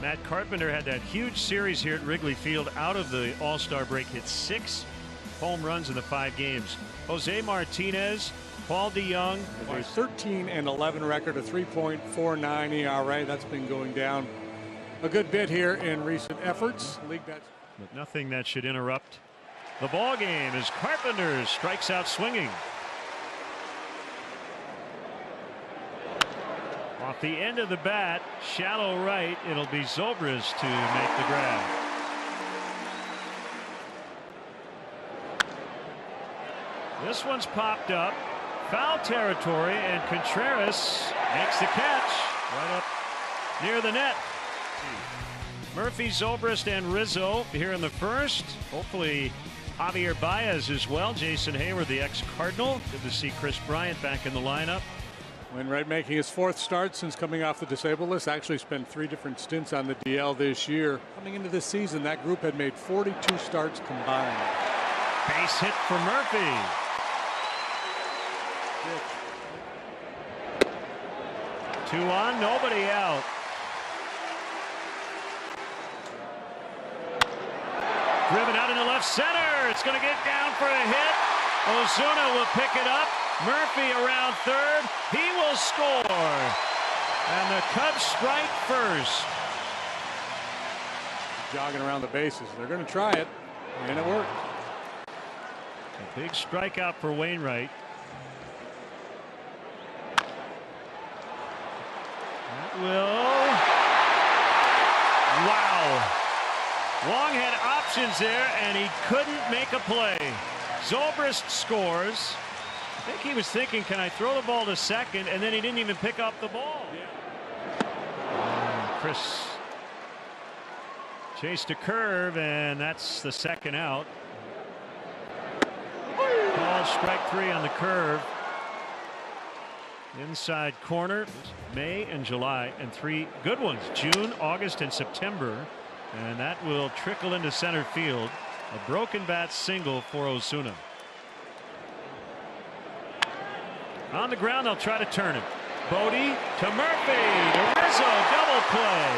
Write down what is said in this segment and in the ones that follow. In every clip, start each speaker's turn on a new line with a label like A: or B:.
A: Matt Carpenter had that huge series here at Wrigley Field out of the All-Star break, hit 6 home runs in the 5 games. Jose Martinez, Paul DeYoung.
B: A 13-11 record, a 3.49 ERA. That's been going down a good bit here in recent efforts.
A: But nothing that should interrupt the ball game as Carpenter strikes out swinging. Off the end of the bat, shallow right, it'll be Zobrist to make the grab. This one's popped up, foul territory, and Contreras makes the catch right up near the net. Murphy, Zobrist, and Rizzo here in the first. Hopefully Javier Baez as well. Jason Hayward, the ex-Cardinal. Good to see Chris Bryant back in the lineup.
B: Wainwright making his 4th start since coming off the disabled list. Actually spent 3 different stints on the DL this year. Coming into this season, that group had made 42 starts combined.
A: Base hit for Murphy. 2 on, nobody out. Driven out into left center. It's going to get down for a hit. Ozuna will pick it up. Murphy around third. He will score. And the Cubs strike first.
B: Jogging around the bases. They're going to try it. And it worked.
A: A big strikeout for Wainwright. That will. Wow. Wong had options there, and he couldn't make a play. Zobrist scores. I think he was thinking, can I throw the ball to second? And then he didn't even pick up the ball. Chris chased a curve, and that's the second out. Ball strike 3 on the curve. Inside corner, May and July, and 3 good ones, June, August, and September. And that will trickle into center field. A broken bat single for Ozuna. On the ground, they'll try to turn it. Bodie to Murphy to Rizzo, double play.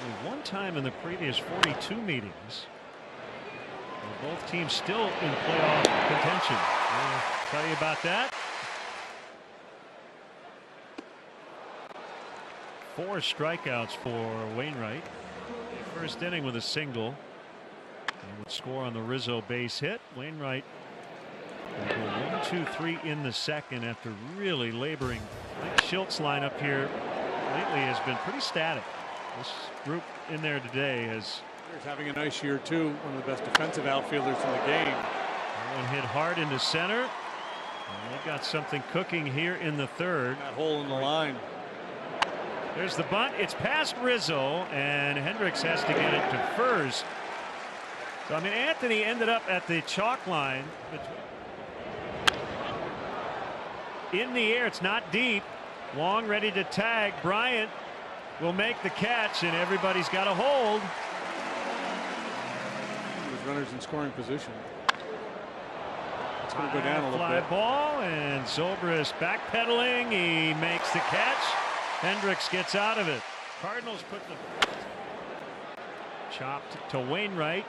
A: Only one time in the previous 42 meetings. And both teams still in playoff contention. I'll tell you about that. 4 strikeouts for Wainwright. First inning with a single. And would score on the Rizzo base hit. Wainwright will go 1-2-3 in the second after really laboring. Mike Schilt's lineup here lately has been pretty static. This group in there today has.
B: He's having a nice year too. One of the best defensive outfielders in the game.
A: One hit hard into center. And they've got something cooking here in the third.
B: That hole in the line.
A: There's the bunt. It's past Rizzo, and Hendricks has to get it to first. So, I mean, Anthony ended up at the chalk line. In the air, it's not deep. Wong ready to tag. Bryant will make the catch, and everybody's got a hold.
B: With runners in scoring position. It's going to go down a little
A: fly
B: bit.
A: Ball, and Zobrist backpedaling. He makes the catch. Hendricks gets out of it. Cardinals put the chopped to Wainwright.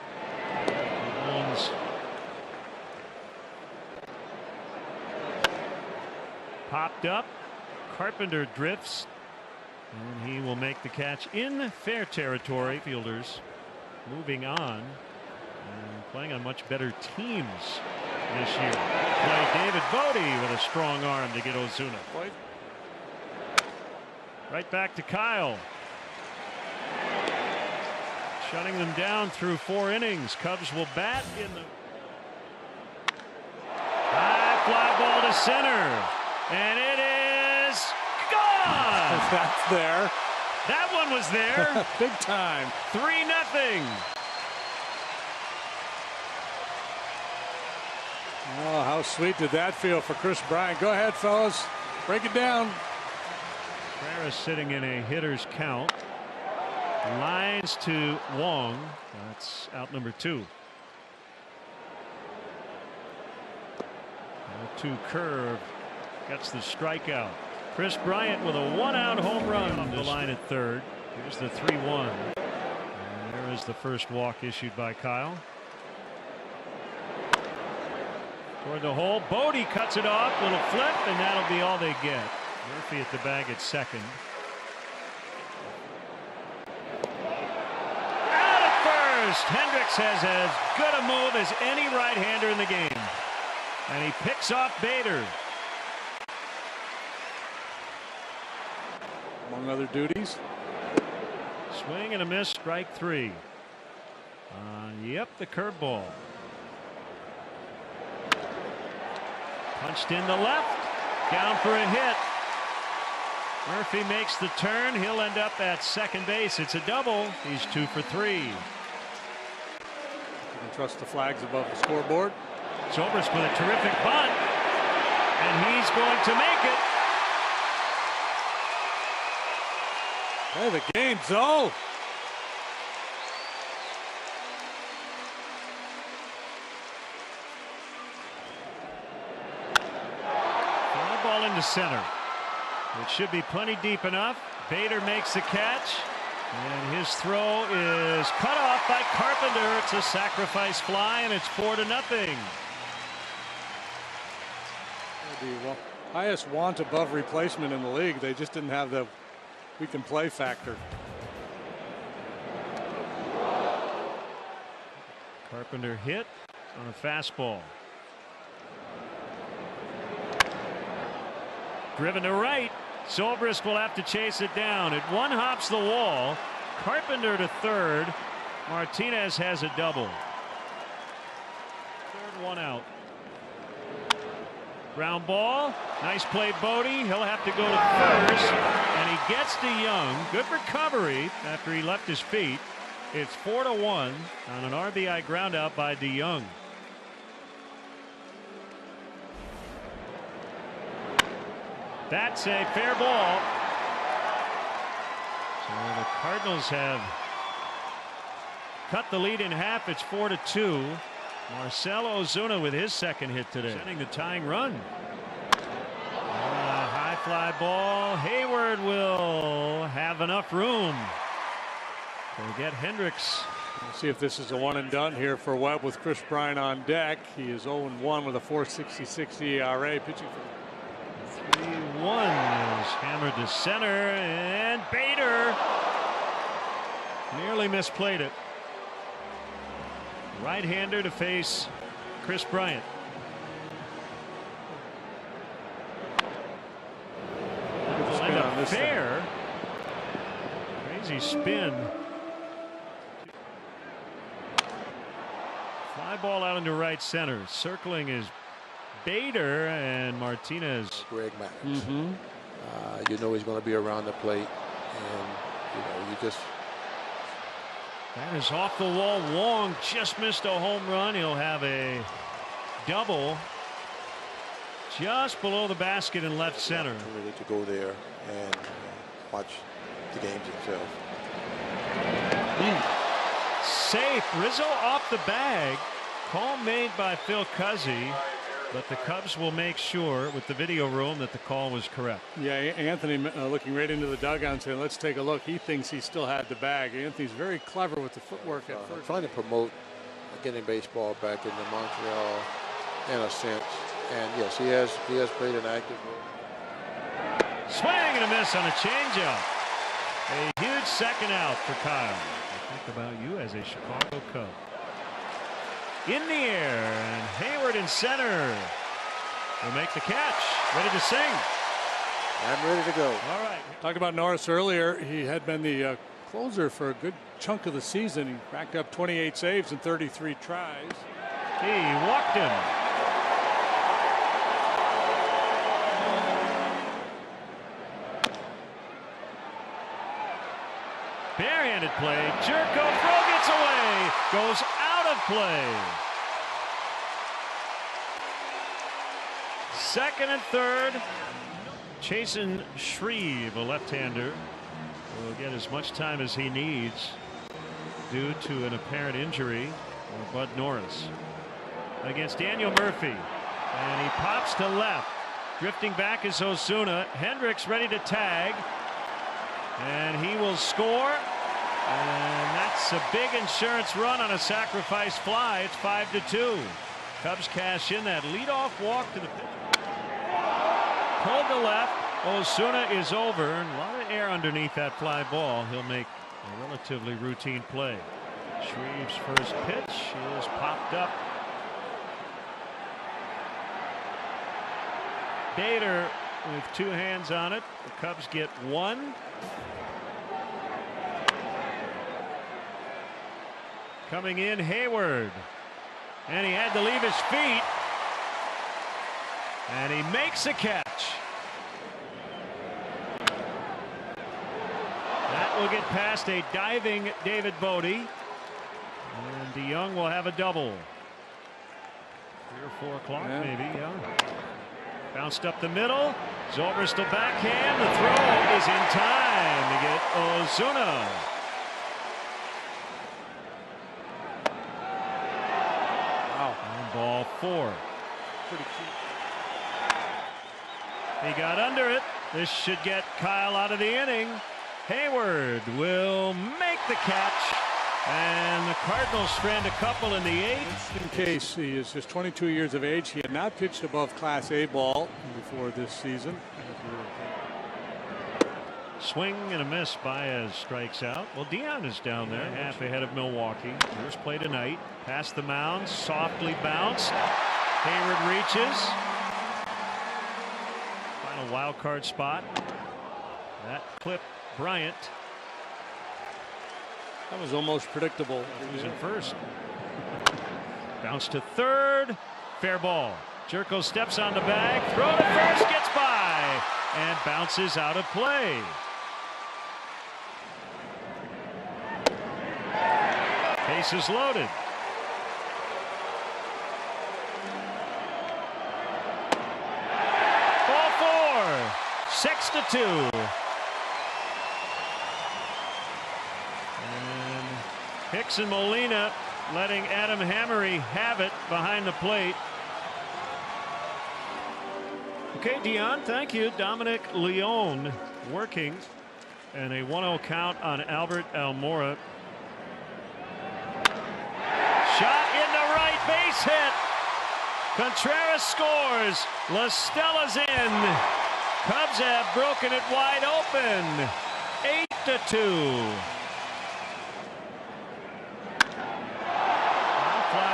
A: Owns popped up. Carpenter drifts, and he will make the catch in fair territory. Fielders moving on and playing on much better teams this year. Play David Bodie with a strong arm to get Ozuna. Right back to Kyle. Shutting them down through 4 innings. Cubs will bat in the high fly ball to center. And it is gone.
B: That's there.
A: That one was there.
B: Big time.
A: 3-0.
B: Oh, how sweet did that feel for Chris Bryant. Go ahead, fellas. Break it down.
A: Contreras sitting in a hitter's count. Lines to Wong. That's out number 2. 0-2 curve. Gets the strikeout. Chris Bryant with a one-out home run on the line at third. Here's the 3-1. And there is the first walk issued by Kyle. Toward the hole. Bodie cuts it off. Little flip, and that'll be all they get. Murphy at the bag at second. Out at first. Hendricks has as good a move as any right-hander in the game. And he picks off Bader.
B: Among other duties.
A: Swing and a miss, strike three. Yep, the curveball. Punched in the left, down for a hit. Murphy makes the turn. He'll end up at second base. It's a double. He's 2 for 3.
B: You can trust the flags above the scoreboard.
A: Zobrist with a terrific bunt, and he's going to make it.
B: Hey, the game, Zo.
A: Fly ball into center. It should be plenty deep enough. Bader makes the catch, and his throw is cut off by Carpenter. It's a sacrifice fly, and it's 4-0.
B: The highest want above replacement in the league. They just didn't have the we can play factor.
A: Carpenter hit on a fastball. Driven to right. Zobrist will have to chase it down. It one hops the wall. Carpenter to third. Martinez has a double. Third one out. Ground ball. Nice play, Bodie. He'll have to go to first. And he gets to Young. Good recovery after he left his feet. It's 4-1 on an RBI ground out by DeYoung. That's a fair ball. So the Cardinals have cut the lead in half. It's 4-2. Marcell Ozuna with his second hit today, sending the tying run. High fly ball. Hayward will have enough room to get Hendricks.
B: We'll see if this is a one and done here for Webb with Chris Bryant on deck. He is 0-1 with a 4.66 ERA, pitching for
A: 3-1 is hammered to center, and Bader nearly misplayed it. Right-hander to face Chris Bryant. And a fair, crazy spin. Fly ball out into right center. Circling is Bader, and Martinez.
C: Greg Maddux. You know he's going to be around the plate, and you just.
A: That is off the wall. Wong just missed a home run. He'll have a double just below the basket in left center.
C: Really to go there and watch the games itself.
A: Safe. Rizzo off the bag. Call made by Phil Cuzzy. But the Cubs will make sure with the video room that the call was correct.
B: Yeah, Anthony looking right into the dugout and saying, let's take a look. He thinks he still had the bag. Anthony's very clever with the footwork at first.
C: Trying to promote getting baseball back into Montreal in a sense. And yes, he has played an active role.
A: Swing and a miss on a changeup. A huge second out for Kyle. I think about you as a Chicago Cub. In the air, and Hayward in center will make the catch. Ready to sing.
C: I'm ready to go.
B: All right. Talked about Norris earlier. He had been the closer for a good chunk of the season. He racked up 28 saves in 33 tries.
A: He walked him. Barehanded play. Jerko throw gets away. Goes out of play. Second and third. Chasen Shreve, a left-hander, will get as much time as he needs due to an apparent injury for Bud Norris against Daniel Murphy. And he pops to left. Drifting back is Osuna. Hendricks ready to tag. And he will score. And that's a big insurance run on a sacrifice fly. It's 5-2. Cubs cash in that leadoff walk to the pitch. Pulled to left. Osuna is over. And a lot of air underneath that fly ball. He'll make a relatively routine play. Shreve's first pitch is popped up. Bader with 2 hands on it. The Cubs get 1. Coming in, Hayward. And he had to leave his feet. And he makes a catch. That will get past a diving David Bodie. And DeYoung will have a double. 3 or 4 o'clock, maybe, yeah. Bounced up the middle. Zobrist backhand. The throw is in time to get Osuna. Wow. And ball 4. Pretty cute. He got under it. This should get Kyle out of the inning. Hayward will make the catch. And the Cardinals strand a couple in the 8th.
B: In case he is just 22 years of age. He had not pitched above Class A ball before this season.
A: Swing and a miss. Baez strikes out. Well, Dion is down there, half ahead of Milwaukee. First play tonight. Past the mound, softly bounced. Hayward reaches. Final wild card spot. That clipped Bryant.
B: That was almost predictable.
A: He was in first. Bounce to third. Fair ball. Jerko steps on the bag. Throw to first. Gets by. And bounces out of play. Bases loaded. Ball 4. 6-2. Hicks and Molina letting Adam Hammery have it behind the plate. Okay, Dion, thank you. Dominic Leone working. And a 1-0 count on Albert Almora. Shot in the right, base hit. Contreras scores. La Stella's in. Cubs have broken it wide open. 8-2.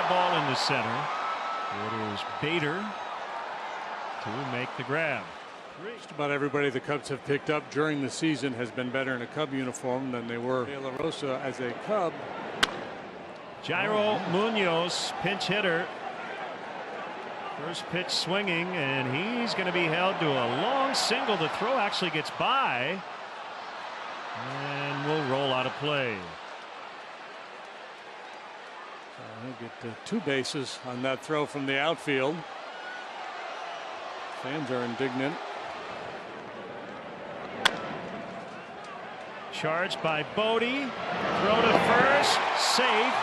A: Ball in the center. It is Bader to make the grab.
B: Just about everybody the Cubs have picked up during the season has been better in a Cub uniform than they were. De La Rosa as a Cub.
A: Jairo Munoz, pinch hitter. First pitch swinging, and he's going to be held to a long single. The throw actually gets by and will roll out of play.
B: He'll get 2 bases on that throw from the outfield. Fans are indignant.
A: Charged by Bodie. Throw to first. Safe.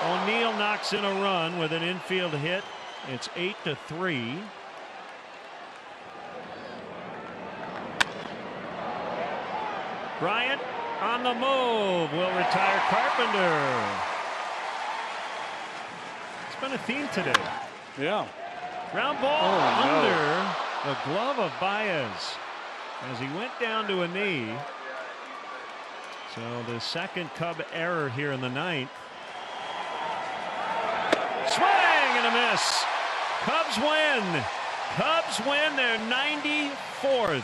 A: O'Neill knocks in a run with an infield hit. It's 8-3. Bryant on the move. Will retire Carpenter. Been a theme today.
B: Yeah.
A: Ground ball under the glove of Baez as he went down to a knee. So the second Cub error here in the 9th. Swing and a miss. Cubs win. Cubs win their 94th.